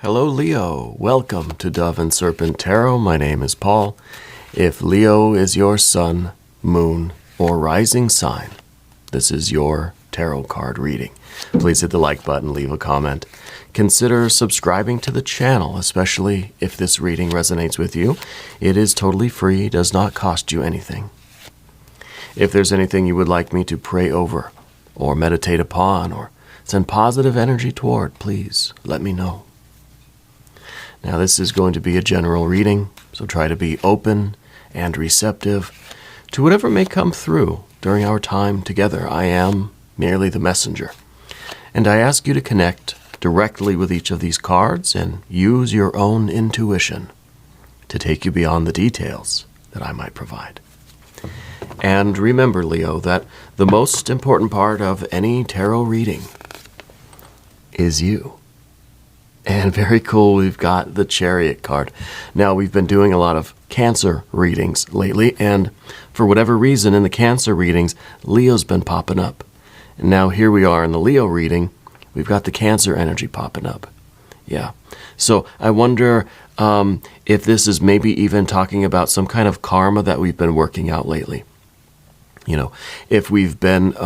Hello, Leo. Welcome to Dove and Serpent Tarot. My name is Paul. If Leo is your sun, moon, or rising sign, this is your tarot card reading. Please hit the like button, leave a comment. Consider subscribing to the channel, especially if this reading resonates with you. It is totally free, does not cost you anything. If there's anything you would like me to pray over, or meditate upon, or send positive energy toward, please let me know. Now, this is going to be a general reading, so try to be open and receptive to whatever may come through during our time together. I am merely the messenger, and I ask you to connect directly with each of these cards and use your own intuition to take you beyond the details that I might provide. And remember, Leo, that the most important part of any tarot reading is you. And very cool, we've got the Chariot card. Now, we've been doing a lot of Cancer readings lately, and for whatever reason in the Cancer readings, Leo's been popping up. And now here we are in the Leo reading, we've got the Cancer energy popping up. Yeah. So I wonder if this is maybe even talking about some kind of karma that we've been working out lately. You know, if we've been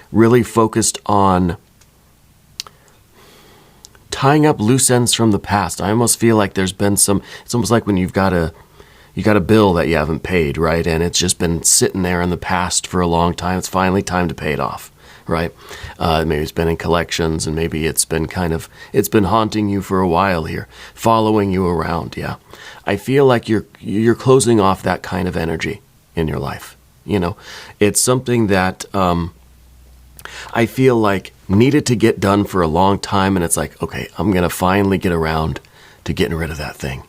really focused on tying up loose ends from the past. I almost feel like there's been it's almost like when you got a bill that you haven't paid, right? And it's just been sitting there in the past for a long time. It's finally time to pay it off, right? Maybe it's been in collections, and maybe it's been haunting you for a while here, following you around. Yeah. I feel like you're closing off that kind of energy in your life. You know, it's something that I feel like needed to get done for a long time, and it's like, okay, I'm going to finally get around to getting rid of that thing.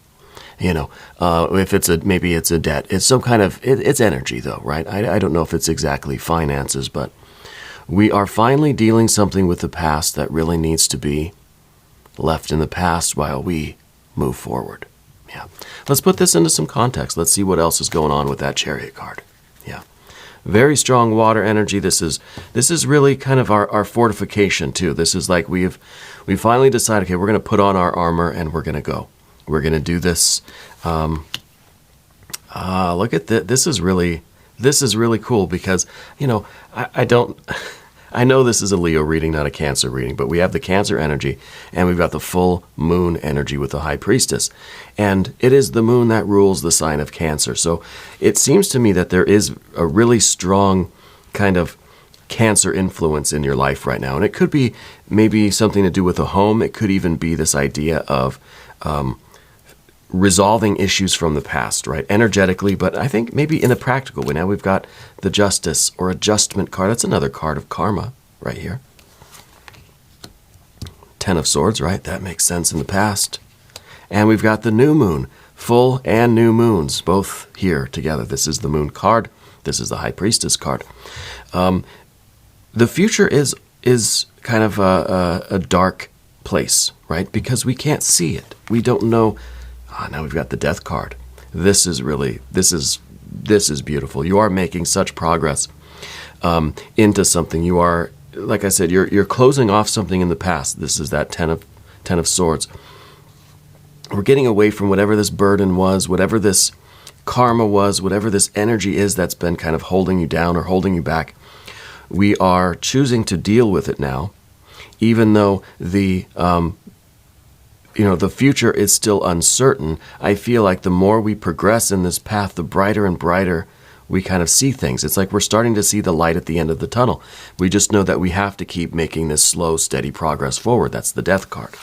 You know, if maybe it's a debt, it's some kind of, it's energy though, right? I don't know if it's exactly finances, but we are finally dealing something with the past that really needs to be left in the past while we move forward. Yeah. Let's put this into some context. Let's see what else is going on with that Chariot card. Yeah. Very strong water energy. This is really kind of our fortification too. This is like we finally decided, okay, we're going to put on our armor and we're going to go. We're going to do this. Look at this. This is really cool because, you know, I know this is a Leo reading, not a Cancer reading, but we have the Cancer energy and we've got the full moon energy with the High Priestess. And it is the moon that rules the sign of Cancer. So it seems to me that there is a really strong kind of Cancer influence in your life right now. And it could be maybe something to do with a home. It could even be this idea of resolving issues from the past, right? Energetically, but I think maybe in a practical way. Now we've got the Justice or Adjustment card. That's another card of karma right here. Ten of Swords, right? That makes sense in the past. And we've got the New Moon, full and new moons, both here together. This is the Moon card. This is the High Priestess card. The future is kind of a dark place, right? Because we can't see it. We don't know. Now we've got the Death card. This is beautiful. You are making such progress into something. You are, like I said, you're closing off something in the past. This is that Ten of Swords. We're getting away from whatever this burden was, whatever this karma was, whatever this energy is that's been kind of holding you down or holding you back. We are choosing to deal with it now, even though the future is still uncertain. I feel like the more we progress in this path, the brighter and brighter we kind of see things. It's like we're starting to see the light at the end of the tunnel. We just know that we have to keep making this slow, steady progress forward. That's the Death card.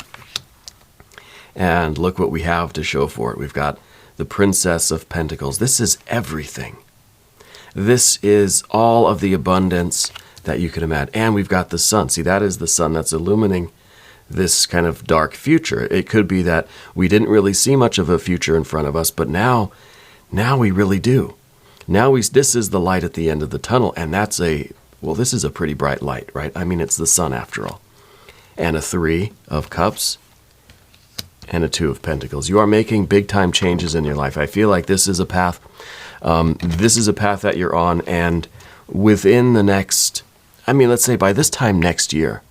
And look what we have to show for it. We've got the Princess of Pentacles. This is everything. This is all of the abundance that you can imagine. And we've got the Sun. See, that is the Sun that's illumining this kind of dark future. It could be that we didn't really see much of a future in front of us, but now we really do. This is the light at the end of the tunnel, and this is a pretty bright light, right? I mean, it's the Sun after all. And a 3 of Cups and a 2 of Pentacles. You are making big time changes in your life. I feel like this is a path. This is a path that you're on, and within the next, let's say by this time next year,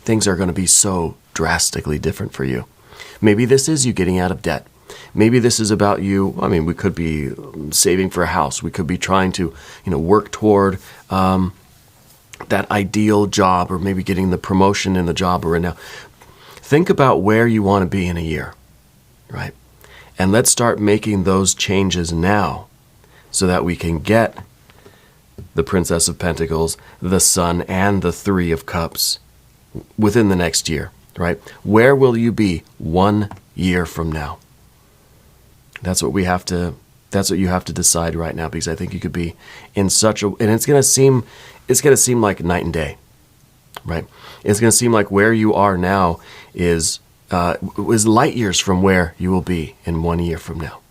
things are going to be so drastically different for you. Maybe this is you getting out of debt. Maybe this is about you. I mean, we could be saving for a house. We could be trying to, work toward that ideal job, or maybe getting the promotion in the job we're in now. Think about where you want to be in a year, right? And let's start making those changes now so that we can get the Princess of Pentacles, the Sun, and the Three of Cups within the next year, right? Where will you be 1 year from now? That's what you have to decide right now, because I think you could be in such a, and it's going to seem like night and day, right? It's going to seem like where you are now is light years from where you will be in 1 year from now.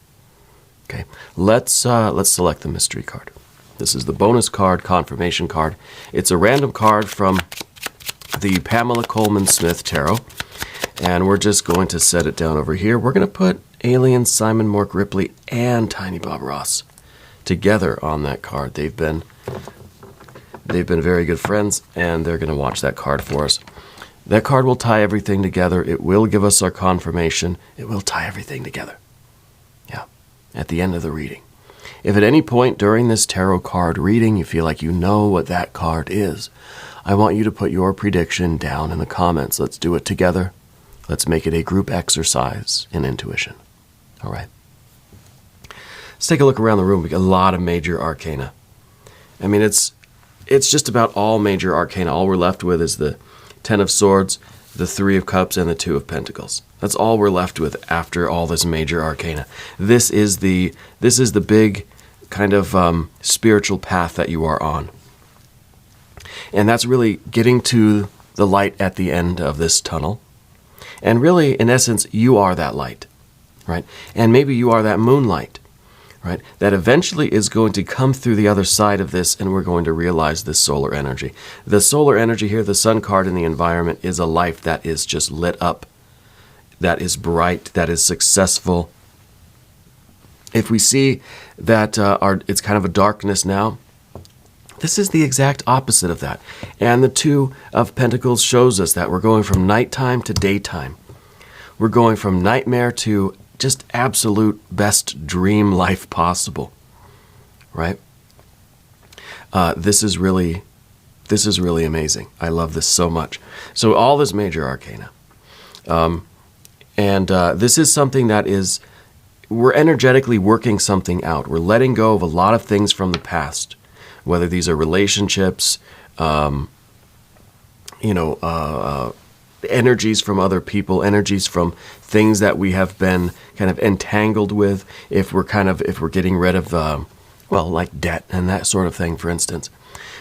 Okay, let's select the mystery card. This is the bonus card, confirmation card. It's a random card from the Pamela Coleman Smith Tarot, and we're just going to set it down over here. We're going to put Alien, Simon Mork Ripley, and Tiny Bob Ross together on that card. They've been very good friends, and they're going to watch that card for us. That card will tie everything together. It will give us our confirmation. It will tie everything together. Yeah, at the end of the reading. If at any point during this tarot card reading you feel like you know what that card is, I want you to put your prediction down in the comments. Let's do it together. Let's make it a group exercise in intuition. All right. Let's take a look around the room. We got a lot of major arcana. I mean, it's just about all major arcana. All we're left with is the Ten of Swords, the Three of Cups, and the Two of Pentacles. That's all we're left with after all this major arcana. This is the big kind of spiritual path that you are on. And that's really getting to the light at the end of this tunnel. And really, in essence, you are that light, right? And maybe you are that moonlight, right? That eventually is going to come through the other side of this, and we're going to realize this solar energy. The solar energy here, the sun card in the environment, is a life that is just lit up, that is bright, that is successful. If we see that it's kind of a darkness now, this is the exact opposite of that. And the Two of Pentacles shows us that we're going from nighttime to daytime. We're going from nightmare to just absolute best dream life possible, right? This is really amazing. I love this so much. So all this major arcana. This is something that is, we're energetically working something out. We're letting go of a lot of things from the past, whether these are relationships, energies from other people, energies from things that we have been kind of entangled with. If we're getting rid of, like debt and that sort of thing, for instance.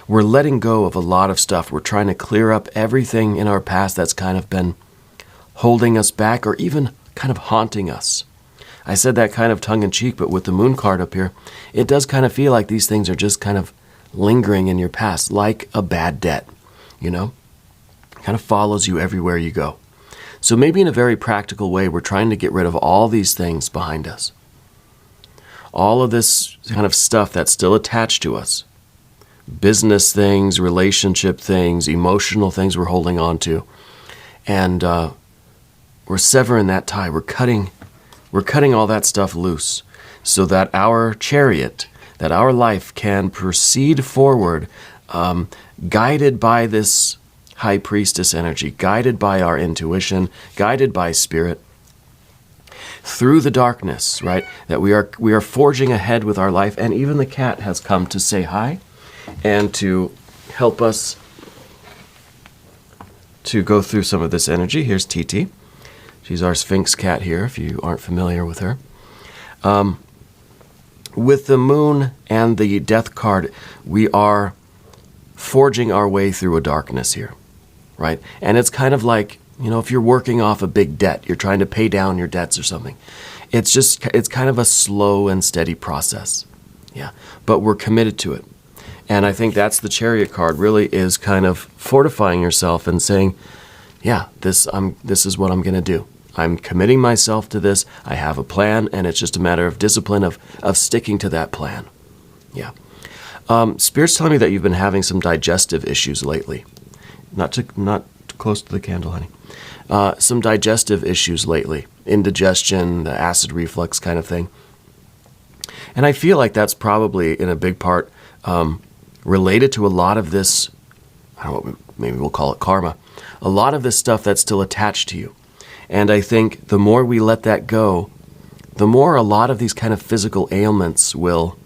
We're letting go of a lot of stuff. We're trying to clear up everything in our past that's kind of been holding us back or even kind of haunting us. I said that kind of tongue-in-cheek, but with the moon card up here, it does kind of feel like these things are just kind of lingering in your past, like a bad debt, kind of follows you everywhere you go. So maybe in a very practical way, we're trying to get rid of all these things behind us. All of this kind of stuff that's still attached to us. Business things, relationship things, emotional things we're holding on to. And we're severing that tie. We're cutting all that stuff loose so that our chariot, that our life can proceed forward, guided by this high priestess energy, guided by our intuition, guided by spirit, through the darkness, right? That we are forging ahead with our life, and even the cat has come to say hi and to help us to go through some of this energy. Here's TT. She's our Sphinx cat here, if you aren't familiar with her. With the moon and the death card, we are forging our way through a darkness here, right? And it's kind of like, if you're working off a big debt, you're trying to pay down your debts or something. It's kind of a slow and steady process. Yeah, but we're committed to it. And I think that's the Chariot card, really is kind of fortifying yourself and saying, yeah, this is what I'm going to do. I'm committing myself to this. I have a plan, and it's just a matter of discipline of sticking to that plan. Yeah. Spirit's telling me that you've been having some digestive issues lately. Not too close to the candle, honey. some digestive issues lately, indigestion, the acid reflux kind of thing. And I feel like that's probably in a big part related to a lot of this, I don't know, maybe we'll call it karma, a lot of this stuff that's still attached to you. And I think the more we let that go, the more a lot of these kind of physical ailments will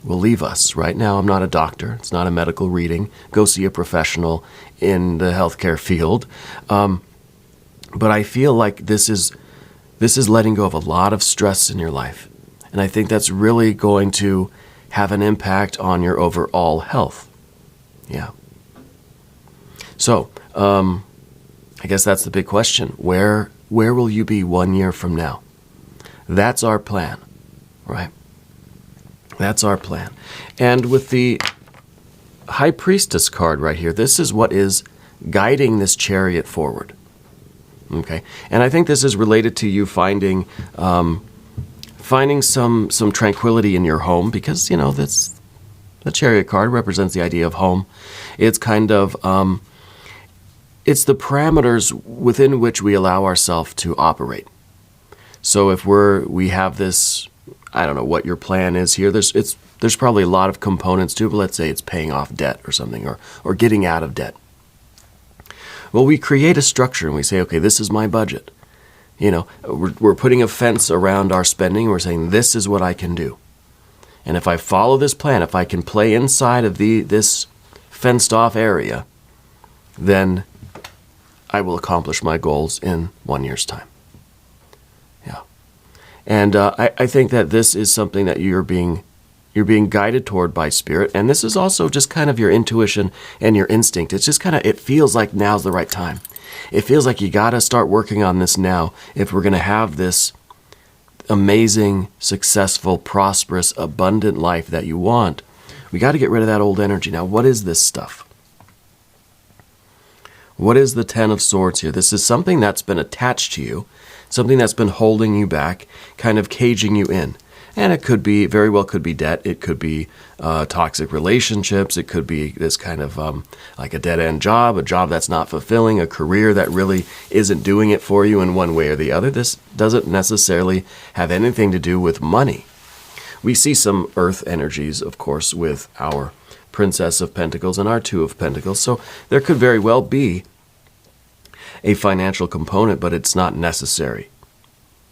leave us. Right now, I'm not a doctor. It's not a medical reading. Go see a professional in the healthcare field. But I feel like this is letting go of a lot of stress in your life. And I think that's really going to have an impact on your overall health. Yeah. So, I guess that's the big question. Where will you be 1 year from now? That's our plan, right? That's our plan. And with the High Priestess card right here, this is what is guiding this chariot forward. Okay, and I think this is related to you finding some tranquility in your home, because the chariot card represents the idea of home. It's kind of it's the parameters within which we allow ourselves to operate. So if we have this, I don't know what your plan is here. There's probably a lot of components to it, but let's say it's paying off debt or something, or getting out of debt. Well, we create a structure and we say, okay, this is my budget. We're putting a fence around our spending. We're saying, this is what I can do. And if I follow this plan, if I can play inside of this fenced off area, then I will accomplish my goals in 1 year's time. Yeah. And I think that this is something that you're being guided toward by Spirit. And this is also just kind of your intuition and your instinct. It's just it feels like now's the right time. It feels like you got to start working on this now if we're going to have this amazing, successful, prosperous, abundant life that you want. We got to get rid of that old energy. Now, what is this stuff? What is the Ten of Swords here? This is something that's been attached to you, something that's been holding you back, kind of caging you in. And it very well could be debt. It could be toxic relationships. It could be this kind of like a dead-end job, a job that's not fulfilling, a career that really isn't doing it for you in one way or the other. This doesn't necessarily have anything to do with money. We see some earth energies, of course, with our Princess of Pentacles and our Two of Pentacles. So there could very well be a financial component, but it's not necessary.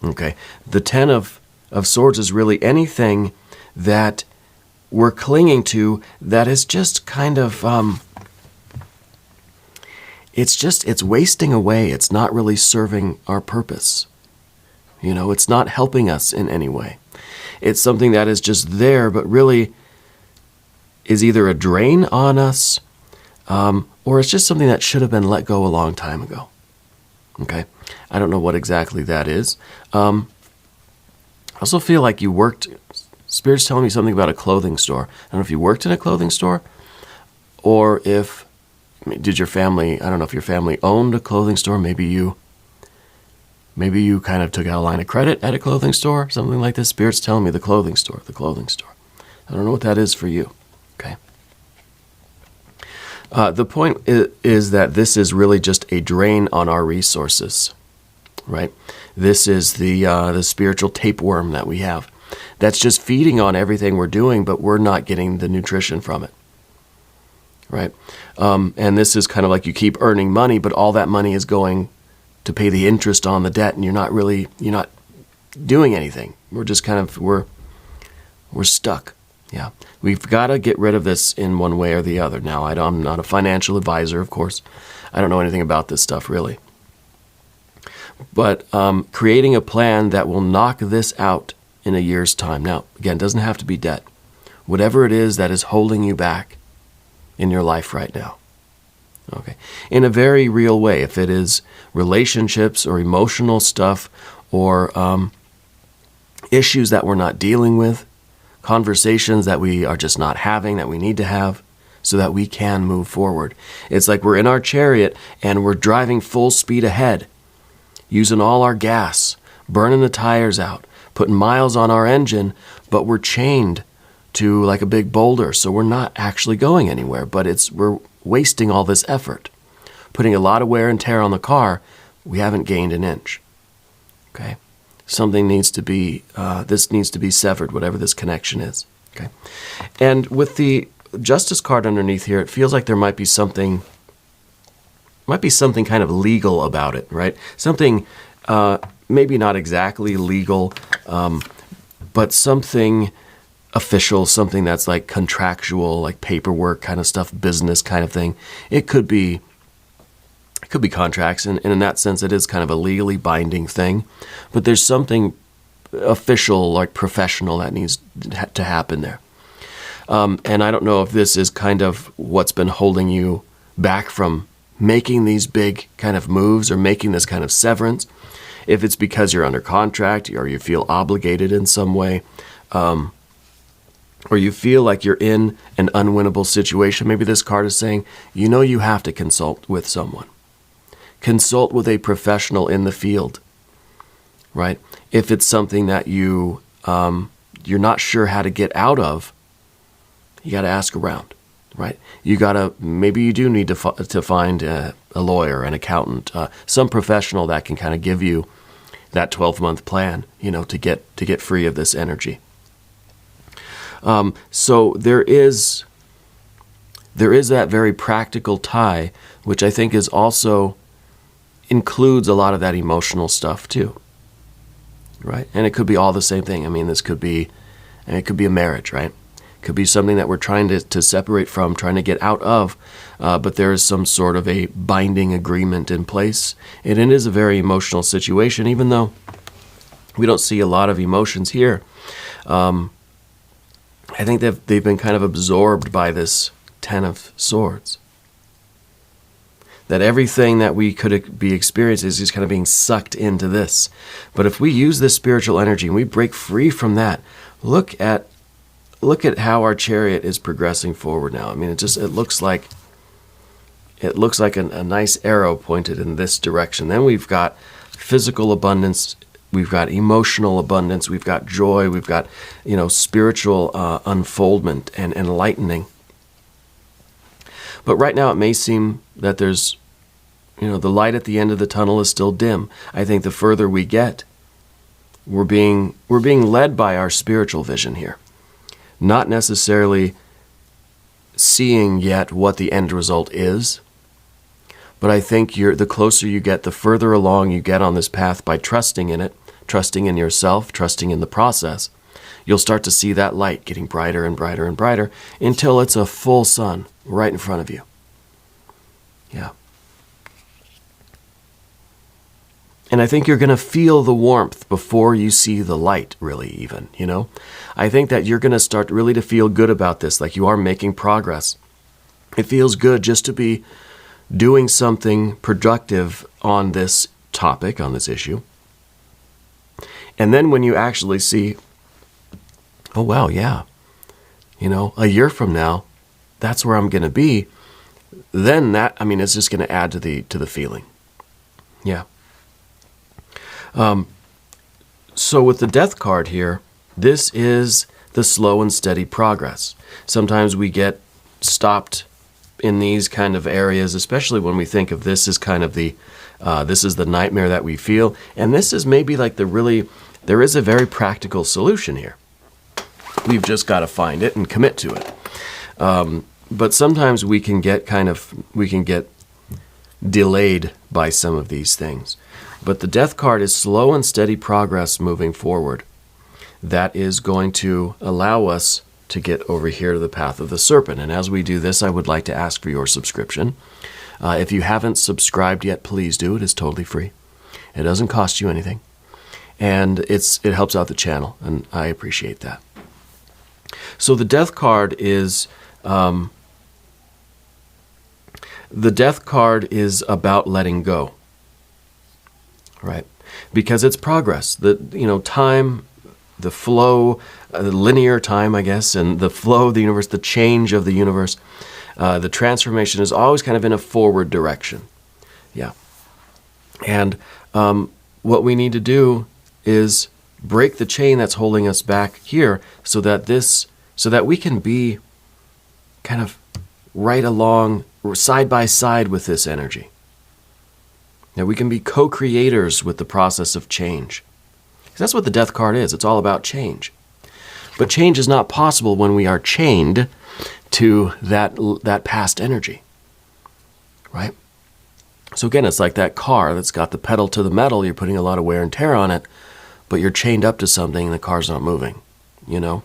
Okay, the Ten of Swords is really anything that we're clinging to that is just kind of, it's wasting away. It's not really serving our purpose. It's not helping us in any way. It's something that is just there, but really is either a drain on us, or it's just something that should have been let go a long time ago. Okay? I don't know what exactly that is. I also feel like you worked, Spirit's telling me something about a clothing store. I don't know if you worked in a clothing store, or did your family, I don't know if your family owned a clothing store. Maybe you kind of took out a line of credit at a clothing store, something like this. Spirit's telling me the clothing store. I don't know what that is for you. Okay. The point is that this is really just a drain on our resources, right? This is the spiritual tapeworm that we have. That's just feeding on everything we're doing, but we're not getting the nutrition from it, right? And this is kind of like you keep earning money, but all that money is going to pay the interest on the debt, and you're not doing anything. We're just we're stuck. Yeah, we've got to get rid of this in one way or the other. Now, I'm not a financial advisor, of course. I don't know anything about this stuff, really. But creating a plan that will knock this out in a year's time. Now, again, it doesn't have to be debt. Whatever it is that is holding you back in your life right now. Okay, in a very real way. If it is relationships or emotional stuff or issues that we're not dealing with, conversations that we are just not having, that we need to have so that we can move forward. It's like we're in our chariot and we're driving full speed ahead, using all our gas, burning the tires out, putting miles on our engine, but we're chained to like a big boulder, so we're not actually going anywhere, but we're wasting all this effort. putting a lot of wear and tear on the car, we haven't gained an inch. Okay? Something needs to be, this needs to be severed, whatever this connection is. Okay? And with the Justice card underneath here, it feels like there might be something kind of legal about it, right? Something maybe not exactly legal, but something official, something that's like contractual, like paperwork kind of stuff, business kind of thing. It could be contracts, and in that sense, it is kind of a legally binding thing. But there's something official, like professional, that needs to happen there. And I don't know if this is kind of what's been holding you back from making these big kind of moves or making this kind of severance. If it's because you're under contract or you feel obligated in some way, or you feel like you're in an unwinnable situation, maybe this card is saying, you have to consult with someone. Consult with a professional in the field, right? If it's something that you're not sure how to get out of, you got to ask around, right? Maybe you do need to find a lawyer, an accountant, some professional that can kind of give you that 12-month plan, to get free of this energy. So there is that very practical tie, which I think is also includes a lot of that emotional stuff too, right? And it could be all the same thing. I mean, it could be a marriage, right? It could be something that we're trying to separate from, trying to get out of, but there is some sort of a binding agreement in place. And it is a very emotional situation, even though we don't see a lot of emotions here. I think they've been kind of absorbed by this Ten of Swords. That everything that we could be experiencing is just kind of being sucked into this. But if we use this spiritual energy and we break free from that, look at how our chariot is progressing forward now. I mean, it looks like a nice arrow pointed in this direction. Then we've got physical abundance, we've got emotional abundance, we've got joy, we've got spiritual unfoldment and enlightening. But right now it may seem that there's, the light at the end of the tunnel is still dim. I think the further we get, we're being led by our spiritual vision here. Not necessarily seeing yet what the end result is, but I think the closer you get, the further along you get on this path by trusting in it, trusting in yourself, trusting in the process, you'll start to see that light getting brighter and brighter and brighter until it's a full sun right in front of you. Yeah. And I think you're going to feel the warmth before you see the light, really, even, I think that you're going to start really to feel good about this, like you are making progress. It feels good just to be doing something productive on this topic, on this issue. And then when you actually see, oh, wow, yeah, a year from now, that's where I'm going to be, then it's just going to add to the feeling. Yeah. So with the Death card here, this is the slow and steady progress. Sometimes we get stopped in these kind of areas, especially when we think of this as kind of this is the nightmare that we feel. And this is maybe like there is a very practical solution here. We've just got to find it and commit to it. But sometimes we can get delayed by some of these things. But the Death card is slow and steady progress moving forward. That is going to allow us to get over here to the path of the serpent. And as we do this, I would like to ask for your subscription. If you haven't subscribed yet, please do. It is totally free. It doesn't cost you anything. And it helps out the channel, and I appreciate that. So the Death card is about letting go, right? Because it's progress. Time, the flow, the linear time, I guess, and the flow of the universe, the change of the universe, the transformation is always kind of in a forward direction. Yeah. And what we need to do is break the chain that's holding us back here so that we can be kind of right along, side by side with this energy. That we can be co-creators with the process of change. That's what the death card is. It's all about change. But change is not possible when we are chained to that past energy, right? So again, it's like that car that's got the pedal to the metal. You're putting a lot of wear and tear on it, but you're chained up to something and the car's not moving, you know?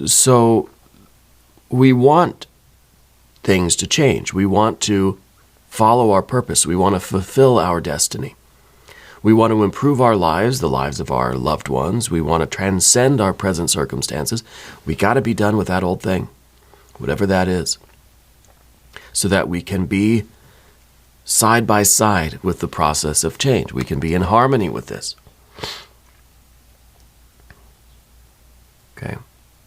So we want things to change. We want to follow our purpose. We want to fulfill our destiny. We want to improve our lives, the lives of our loved ones. We want to transcend our present circumstances. We got to be done with that old thing, whatever that is, so that we can be side by side with the process of change. We can be in harmony with this. Okay?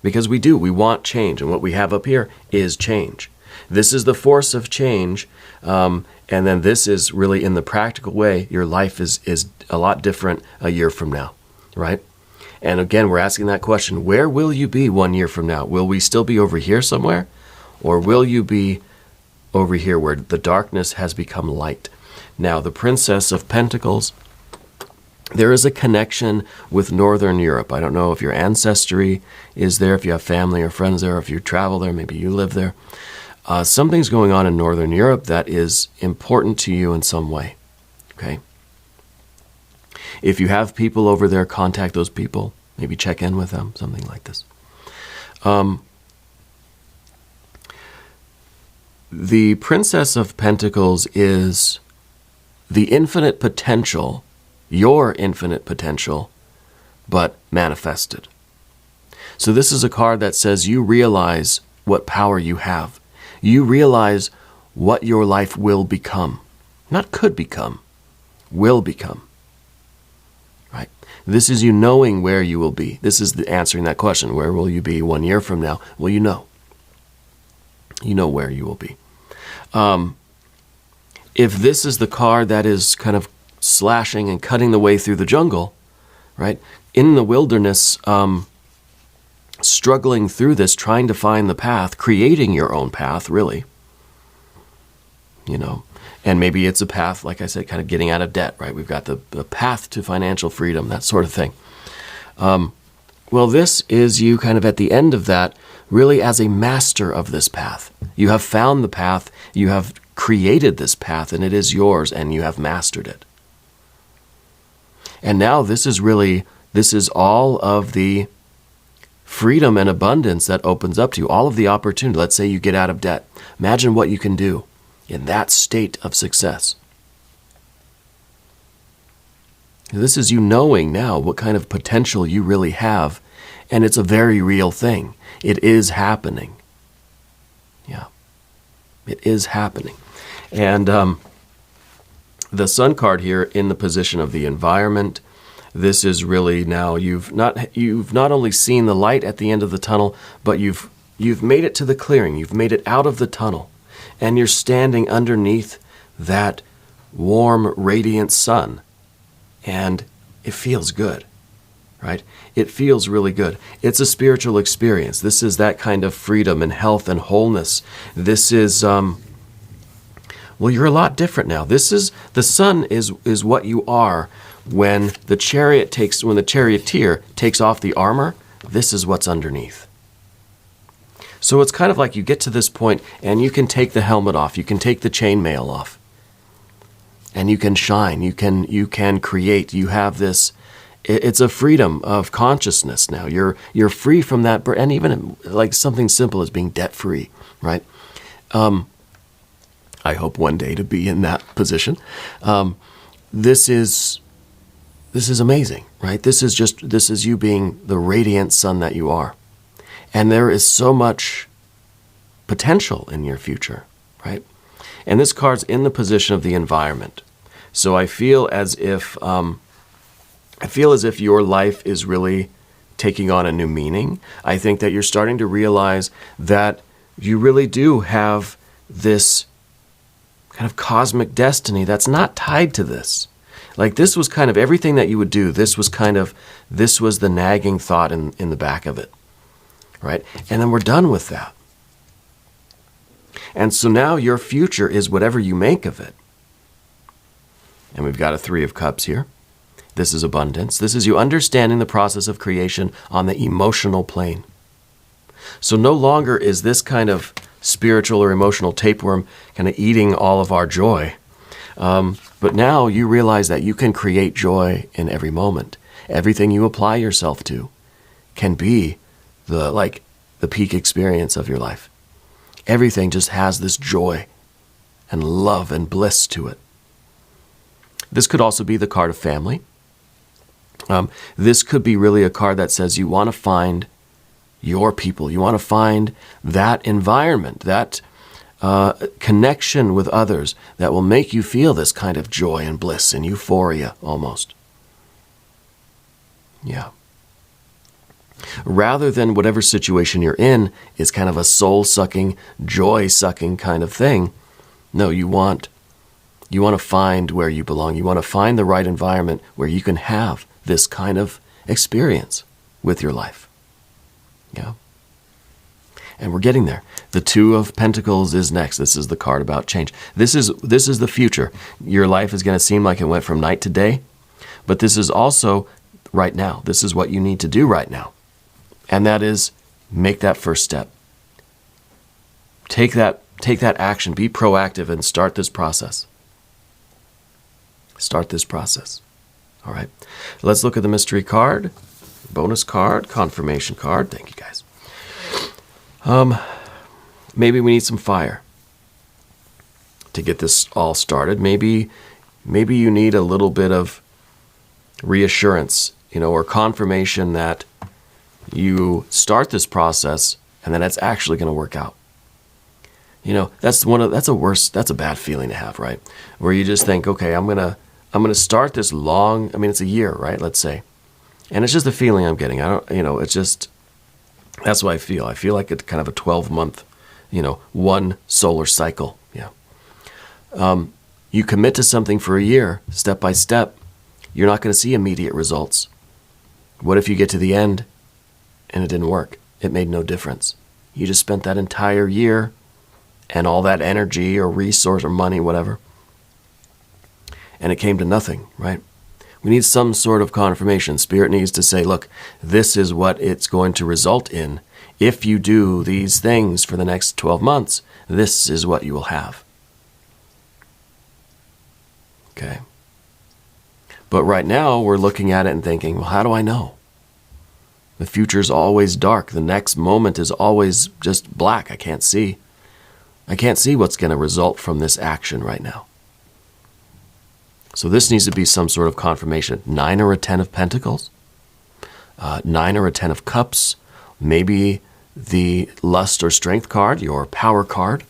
Because we do. We want change. And what we have up here is change. This is the force of change. And then this is really, in the practical way, your life is a lot different a year from now, right? And again, we're asking that question, where will you be 1 year from now? Will we still be over here somewhere? Or will you be over here where the darkness has become light? Now, the Princess of Pentacles, there is a connection with Northern Europe. I don't know if your ancestry is there, if you have family or friends there, if you travel there, maybe you live there. Something's going on in Northern Europe that is important to you in some way, okay? If you have people over there, contact those people. Maybe check in with them, something like this. The Princess of Pentacles is the infinite potential, your infinite potential, but manifested. So this is a card that says you realize what power you have. You realize what your life will become. Not could become, will become. Right? This is you knowing where you will be. This is answering that question. Where will you be 1 year from now? Well, you know. You know where you will be. If this is the card that is kind of slashing and cutting the way through the jungle, right? In the wilderness, struggling through this, trying to find the path, creating your own path, really. You know, and maybe it's a path, like I said, kind of getting out of debt, right? We've got the path to financial freedom, that sort of thing. Well, this is you kind of at the end of that, really as a master of this path. You have found the path, you have created this path, and it is yours, and you have mastered it. And now this is all of the freedom and abundance that opens up to you, all of the opportunity. Let's say you get out of debt. Imagine what you can do in that state of success. This is you knowing now what kind of potential you really have, and it's a very real thing. It is happening. Yeah, it is happening. And the Sun card here in the position of the environment, this is really now you've not only seen the light at the end of the tunnel, but you've made it to the clearing. You've made it out of the tunnel, and you're standing underneath that warm, radiant sun, and it feels good, right? It feels really good. It's a spiritual experience. This is that kind of freedom and health and wholeness. This is well, you're a lot different now. This is the sun is what you are. When the charioteer takes off the armor, this is what's underneath. So it's kind of like you get to this point and you can take the helmet off, you can take the chainmail off, and you can shine, you can create. You have this, it's a freedom of consciousness now. You're free from that, and even like something simple as being debt free, right? I hope one day to be in that position. This is amazing, right? This is you being the radiant sun that you are. And there is so much potential in your future, right? And this card's in the position of the environment. So I feel as if your life is really taking on a new meaning. I think that you're starting to realize that you really do have this kind of cosmic destiny that's not tied to this. Like this was kind of everything that you would do. This was the nagging thought in the back of it, right? And then we're done with that. And so now your future is whatever you make of it. And we've got a 3 of Cups here. This is abundance. This is you understanding the process of creation on the emotional plane. So no longer is this kind of spiritual or emotional tapeworm kind of eating all of our joy. But now you realize that you can create joy in every moment. Everything you apply yourself to can be the peak experience of your life. Everything just has this joy and love and bliss to it. This could also be the card of family. This could be really a card that says you want to find your people. You want to find that environment, that connection with others that will make you feel this kind of joy and bliss and euphoria almost. Yeah. Rather than whatever situation you're in is kind of a soul-sucking, joy-sucking kind of thing. No, you want to find where you belong. You want to find the right environment where you can have this kind of experience with your life. Yeah. And we're getting there. The 2 of Pentacles is next. This is the card about change. This is the future. Your life is going to seem like it went from night to day, but this is also right now. This is what you need to do right now. And that is make that first step. Take that action. Be proactive and start this process. Start this process. All right. Let's look at the mystery card, bonus card, confirmation card. Thank you, guys. Maybe we need some fire to get this all started. Maybe you need a little bit of reassurance, or confirmation that you start this process and that it's actually going to work out. That's a bad feeling to have, right? Where you just think, okay, I'm going to start this long, it's a year, right? Let's say. And it's just the feeling I'm getting. It's just, that's what I feel. I feel like it's kind of a 12-month, one solar cycle. Yeah. You commit to something for a year, step by step, you're not going to see immediate results. What if you get to the end and it didn't work? It made no difference. You just spent that entire year and all that energy or resource or money, whatever, and it came to nothing, right? We need some sort of confirmation. Spirit needs to say, look, this is what it's going to result in. If you do these things for the next 12 months, this is what you will have. Okay. But right now, we're looking at it and thinking, well, how do I know? The future's always dark. The next moment is always just black. I can't see. I can't see what's going to result from this action right now. So this needs to be some sort of confirmation. 9 or a 10 of Pentacles, 9 or a 10 of Cups, maybe the Lust or Strength card, your Power card,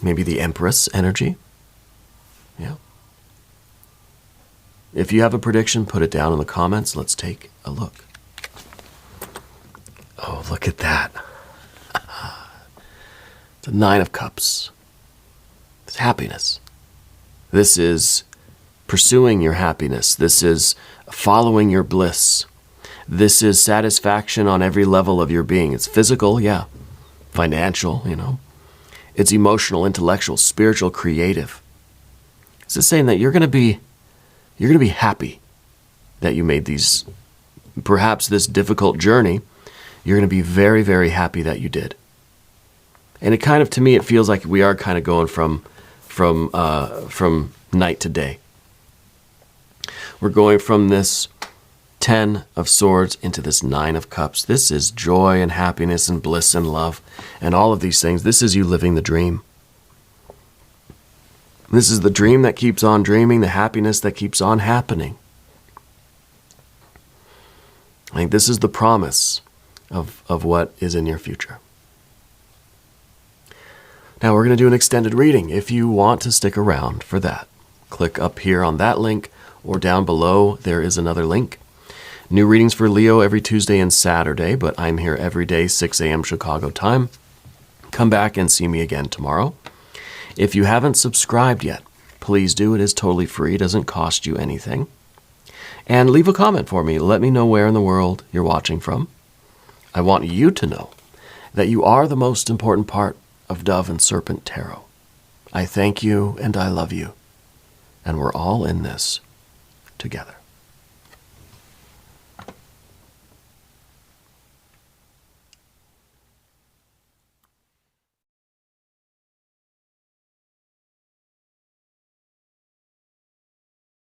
maybe the Empress energy. Yeah. If you have a prediction, put it down in the comments. Let's take a look. Oh, look at that. The 9 of Cups. It's happiness. This is pursuing your happiness. This is following your bliss. This is satisfaction on every level of your being. It's physical, yeah. Financial, It's emotional, intellectual, spiritual, creative. It's just saying that you're going to be happy that you made these, perhaps this difficult journey. You're going to be very, very happy that you did. And it kind of, to me, it feels like we are kind of going from night to day. We're going from this 10 of Swords into this 9 of Cups. This is joy and happiness and bliss and love and all of these things. This is you living the dream. This is the dream that keeps on dreaming, the happiness that keeps on happening. I think this is the promise of what is in your future. Now we're going to do an extended reading. If you want to stick around for that, click up here on that link, or down below there is another link. New readings for Leo every Tuesday and Saturday, but I'm here every day, 6 a.m. Chicago time. Come back and see me again tomorrow. If you haven't subscribed yet, please do. It is totally free. It doesn't cost you anything. And leave a comment for me. Let me know where in the world you're watching from. I want you to know that you are the most important part of Dove and Serpent Tarot. I thank you and I love you, and we're all in this together.